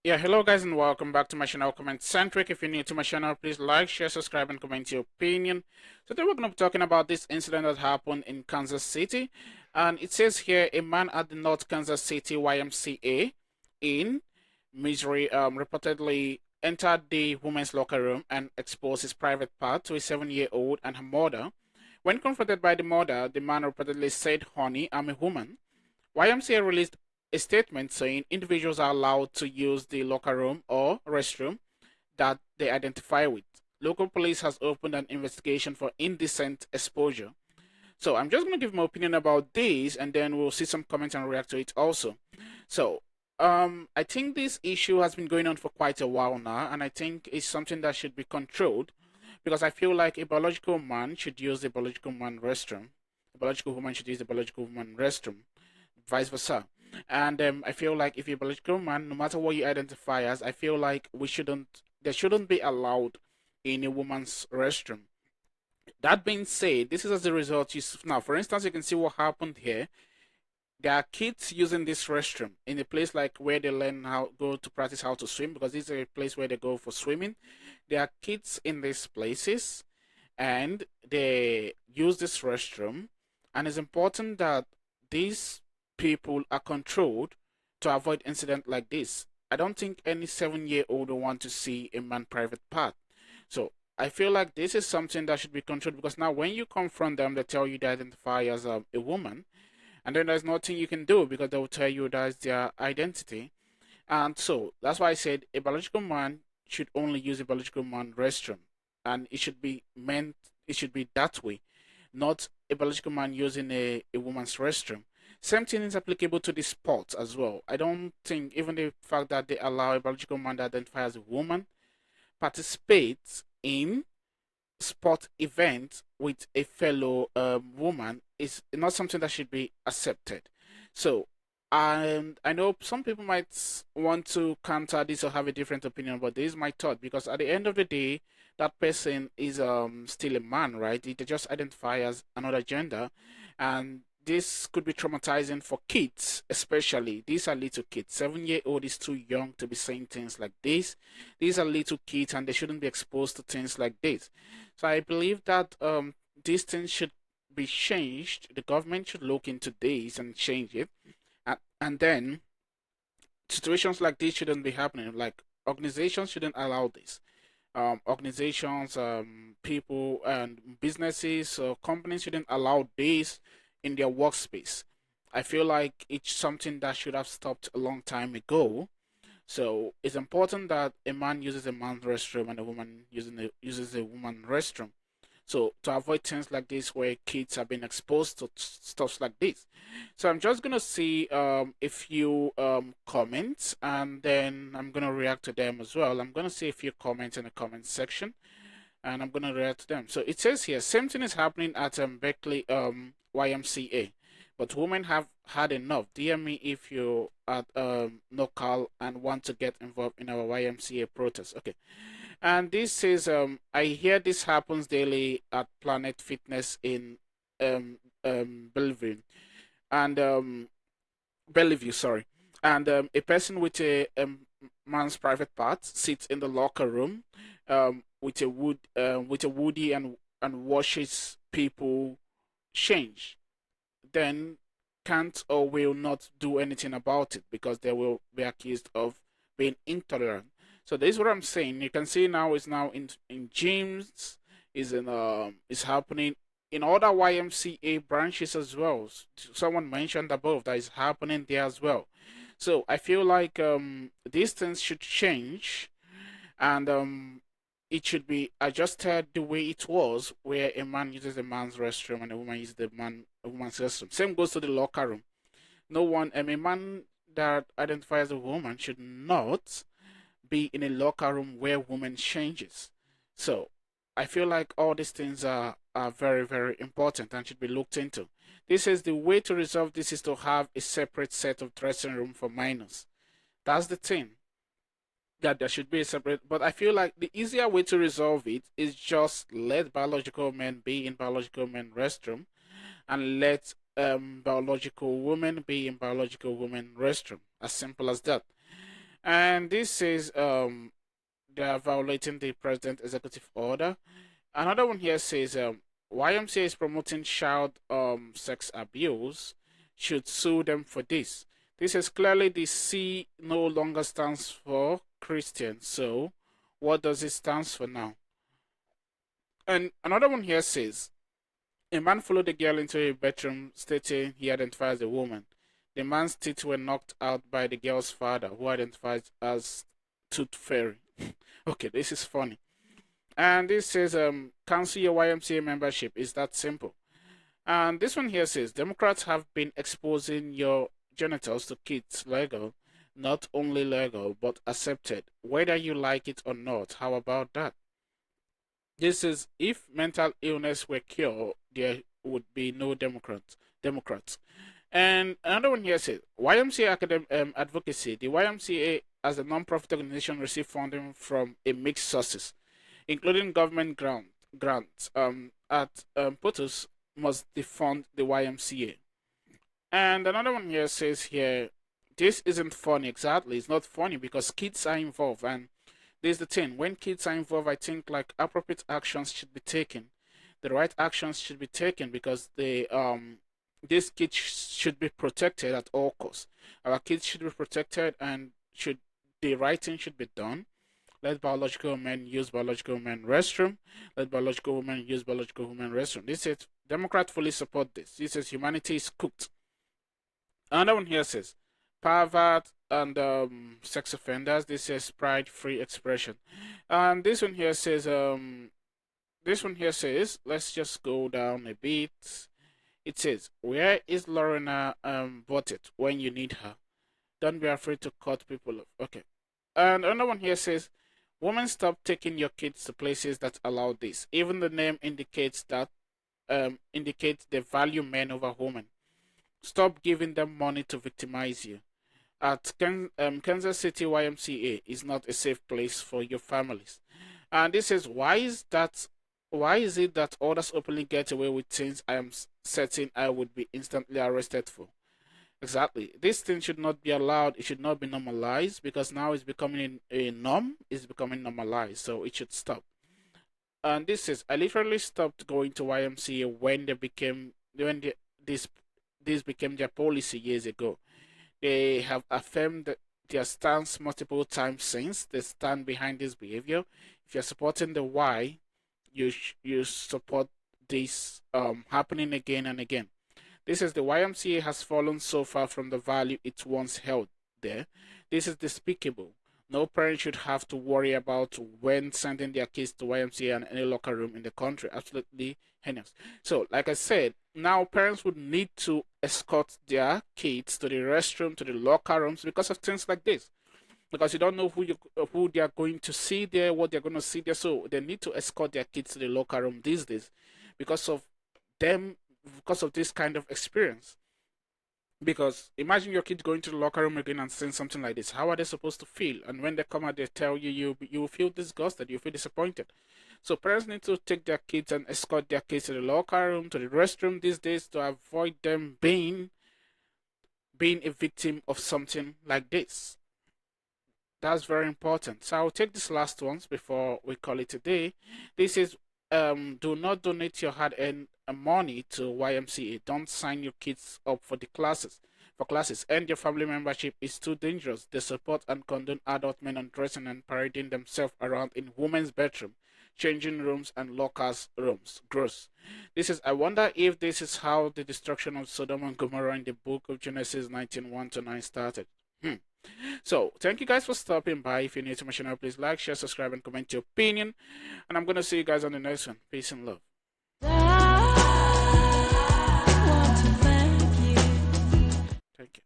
Yeah, hello guys and welcome back to my channel Comment Centric. If you're new to my channel, please like, share, subscribe, and comment your opinion. So today we're going to be talking about this incident that happened in Kansas City. And it says here, a man at the North Kansas City YMCA in Missouri reportedly entered the women's locker room and exposed his private part to a 7-year-old and her mother. When confronted by the mother, the man reportedly said, "Honey, I'm a woman." YMCA released a statement saying individuals are allowed to use the locker room or restroom that they identify with. Local police has opened an investigation for indecent exposure. So I'm just going to give my opinion about this, and then we'll see some comments and react to it also. So I think this issue has been going on for quite a while now, and I think it's something that should be controlled because I feel like a biological man should use the biological man restroom. A biological woman should use the biological woman restroom, vice versa. And I feel like if you're a biological man, no matter what you identify as, I feel like there shouldn't be allowed in a woman's restroom. That being said, this is as a result. Now, for instance, you can see what happened here. There are kids using this restroom in a place like where they learn how go to practice how to swim because this is a place where they go for swimming. There are kids in these places and they use this restroom, and it's important that these people are controlled to avoid incident like this. I don't think any 7-year-old will want to see a man private part. So I feel like this is something that should be controlled because now when you confront them, they tell you they identify as a woman, and then there's nothing you can do because they will tell you that's their identity. And so that's why I said a biological man should only use a biological man restroom. And it should be that way, not a biological man using a woman's restroom. Same thing is applicable to the sports as well. I don't think even the fact that they allow a biological man that identifies as a woman participate in sport event with a fellow woman is not something that should be accepted. So, I know some people might want to counter this or have a different opinion, but this is my thought because at the end of the day, that person is still a man, right? They just identify as another gender, and this could be traumatizing for kids, especially. These are little kids. 7-year-old is too young to be saying things like this. These are little kids, and they shouldn't be exposed to things like this. So I believe that these things should be changed. The government should look into this and change it. And then situations like this shouldn't be happening. Like organizations shouldn't allow this. Organizations, people, and businesses or companies shouldn't allow this in their workspace. I feel like it's something that should have stopped a long time ago. So it's important that a man uses a man's restroom and a woman uses a woman's restroom. So to avoid things like this where kids have been exposed to stuff like this. So I'm just gonna see a few comments and then I'm gonna react to them as well. I'm gonna see a few comments in the comment section and I'm gonna react to them. So it says here, same thing is happening at Berkeley YMCA, but women have had enough. DM me if you at NoCal and want to get involved in our YMCA protest. Okay, and this says I hear this happens daily at Planet Fitness in Bellevue and Bellevue, sorry, and a person with a man's private part sits in the locker room with a woody and washes people change, then can't or will not do anything about it because they will be accused of being intolerant. So this is what I'm saying. You can see now is now in gyms, is happening in other YMCA branches as well. Someone mentioned above that is happening there as well. So I feel like these things should change and it should be adjusted the way it was, where a man uses a man's restroom and a woman uses a woman's restroom. Same goes to the locker room. No one, a man that identifies as a woman should not be in a locker room where women changes. So I feel like all these things are very, very important and should be looked into. This is the way to resolve this is to have a separate set of dressing room for minors. That's the thing, that there should be a separate, but I feel like the easier way to resolve it is just let biological men be in biological men restroom and let biological women be in biological women restroom, as simple as that. And this says they are violating the president executive order. Another one here says YMCA is promoting child sex abuse, should sue them for this. This is clearly the C no longer stands for Christian. So what does it stand for now? And another one here says a man followed the girl into a bedroom stating he identifies a woman. The man's teeth were knocked out by the girl's father, who identifies as Tooth Fairy. Okay, this is funny. And this says, cancel your YMCA membership. Is that simple? And this one here says, Democrats have been exposing your genitals to kids legal, not only legal, but accepted, whether you like it or not. How about that? This is, if mental illness were cured, there would be no Democrats. And another one here says, YMCA Advocacy. The YMCA as a non-profit organization receive funding from a mixed sources, including government grants. At POTUS must defund the YMCA. And another one here says here, this isn't funny exactly. It's not funny because kids are involved, and this is the thing. When kids are involved, I think like appropriate actions should be taken. The right actions should be taken because these kids should be protected at all costs. Our kids should be protected, and should the right thing should be done. Let biological men use biological men restroom. Let biological women use biological women restroom. This is Democrats fully support this. This says humanity is cooked. Another one here says pervert and sex offenders. This says pride free expression. And this one here says, let's just go down a bit. It says, where is Lorena Bottet when you need her? Don't be afraid to cut people off. Okay. And another one here says, women, stop taking your kids to places that allow this. Even the name indicates that indicates they value men over women. Stop giving them money to victimize you. At Kansas City YMCA is not a safe place for your families. And this is, why is that? Why is it that others openly get away with things I am certain I would be instantly arrested for? Exactly. This thing should not be allowed. It should not be normalized because now it's becoming a norm. It's becoming normalized. So it should stop. And this is, I literally stopped going to YMCA when this became their policy years ago. They have affirmed their stance multiple times since. They stand behind this behavior. If you're supporting the Y, you support this happening again and again. This is, the YMCA has fallen so far from the value it once held there. This is despicable. No parent should have to worry about when sending their kids to YMCA and any locker room in the country. Absolutely heinous. So, like I said, now parents would need to escort their kids to the restroom, to the locker rooms because of things like this. Because you don't know who they are going to see there, what they're going to see there. So they need to escort their kids to the locker room these days because of them, because of this kind of experience. Because imagine your kid going to the locker room again and saying something like this. How are they supposed to feel? And when they come out, they tell you, you feel disgusted, you feel disappointed. So parents need to take their kids and escort their kids to the locker room, to the restroom these days to avoid them being a victim of something like this. That's very important. So I'll take these last ones before we call it a day. This is, do not donate your hard-earned money to YMCA. Don't sign your kids up for classes. And your family membership is too dangerous. They support and condone adult men undressing and parading themselves around in women's bedroom, changing rooms and lockers rooms. Gross. This is, I wonder if this is how the destruction of Sodom and Gomorrah in the book of Genesis 19:1-9 started. So, thank you guys for stopping by. If you're new to my channel, please like, share, subscribe, and comment your opinion. And I'm going to see you guys on the next one. Peace and love. Thank you.